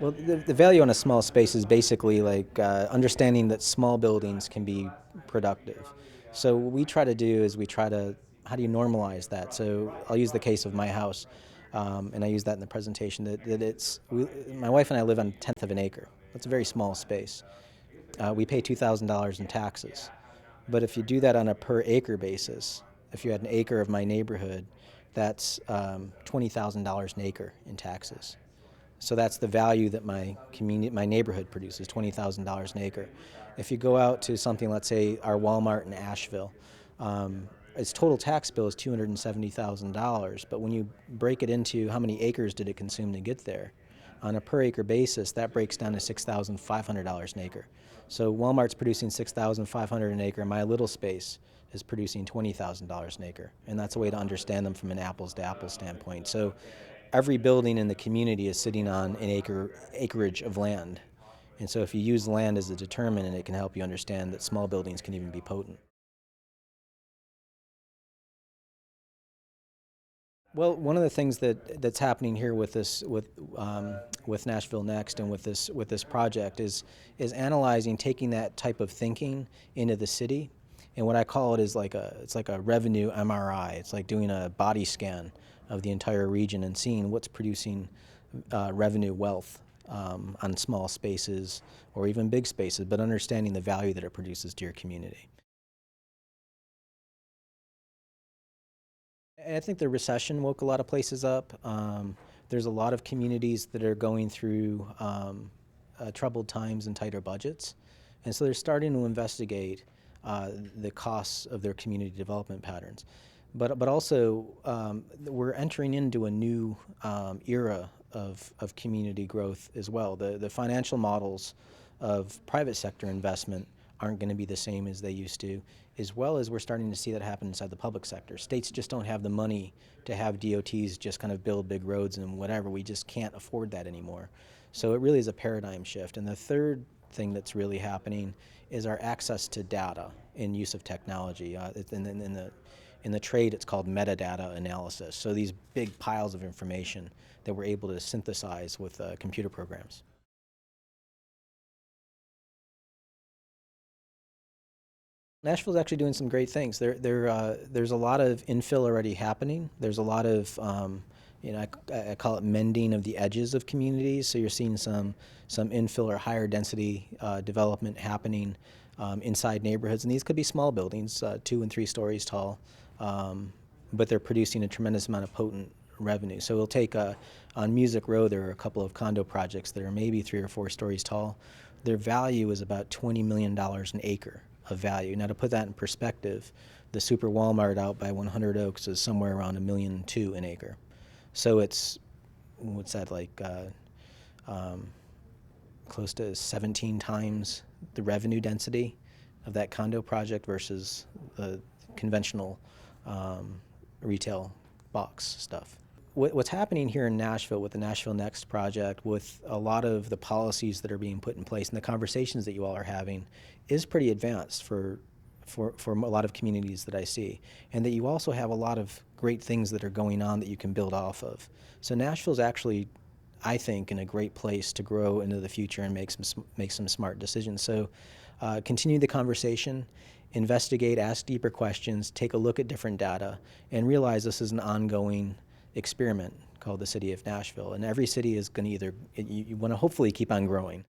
Well, the value on a small space is basically like understanding that small buildings can be productive. So what we try to do is how do you normalize that? So I'll use the case of my house, and I use that in the presentation, my wife and I live on a tenth of an acre. That's a very small space. We pay $2,000 in taxes. But if you do that on a per acre basis, if you had an acre of my neighborhood, that's $20,000 an acre in taxes. So that's the value that my neighborhood produces, $20,000 an acre. If you go out to something, let's say our Walmart in Asheville, its total tax bill is $270,000. But when you break it into how many acres did it consume to get there, on a per acre basis, that breaks down to $6,500 an acre. So Walmart's producing $6,500 an acre. My little space is producing $20,000 an acre, and that's a way to understand them from an apples to apples standpoint. So every building in the community is sitting on an acreage of land, and so if you use land as a determinant, it can help you understand that small buildings can even be potent. Well, one of the things that's happening here with with Nashville Next and with this project is analyzing, taking that type of thinking into the city, and what I call it is it's like a revenue MRI. It's like doing a body scan of the entire region and seeing what's producing revenue wealth on small spaces or even big spaces, but understanding the value that it produces to your community. I think the recession woke a lot of places up. There's a lot of communities that are going through troubled times and tighter budgets, and so they're starting to investigate the costs of their community development patterns. But also, we're entering into a new era of community growth as well. The financial models of private sector investment aren't going to be the same as they used to, as well as we're starting to see that happen inside the public sector. States just don't have the money to have DOTs just kind of build big roads and whatever. We just can't afford that anymore. So it really is a paradigm shift. And the third thing that's really happening is our access to data and use of technology. In the trade, it's called metadata analysis. So these big piles of information that we're able to synthesize with computer programs. Nashville's actually doing some great things. There's a lot of infill already happening. There's a lot of, I call it mending of the edges of communities. So you're seeing some infill or higher density development happening inside neighborhoods. And these could be small buildings, 2 and 3 stories tall, but they're producing a tremendous amount of potent revenue. So we'll take on Music Row, there are a couple of condo projects that are maybe 3 or 4 stories tall. Their value is about $20 million an acre of value. Now, to put that in perspective, the Super Walmart out by 100 Oaks is somewhere around $1.2 million an acre. So it's, what's that, like close to 17 times the revenue density of that condo project versus the conventional retail box stuff. What's happening here in Nashville with the Nashville Next project, with a lot of the policies that are being put in place and the conversations that you all are having, is pretty advanced for a lot of communities that I see, and that you also have a lot of great things that are going on that you can build off of. So Nashville's actually, I think, in a great place to grow into the future and make some smart decisions. So continue the conversation, investigate, ask deeper questions, take a look at different data, and realize this is an ongoing experiment called the City of Nashville. And every city is going to you want to hopefully keep on growing.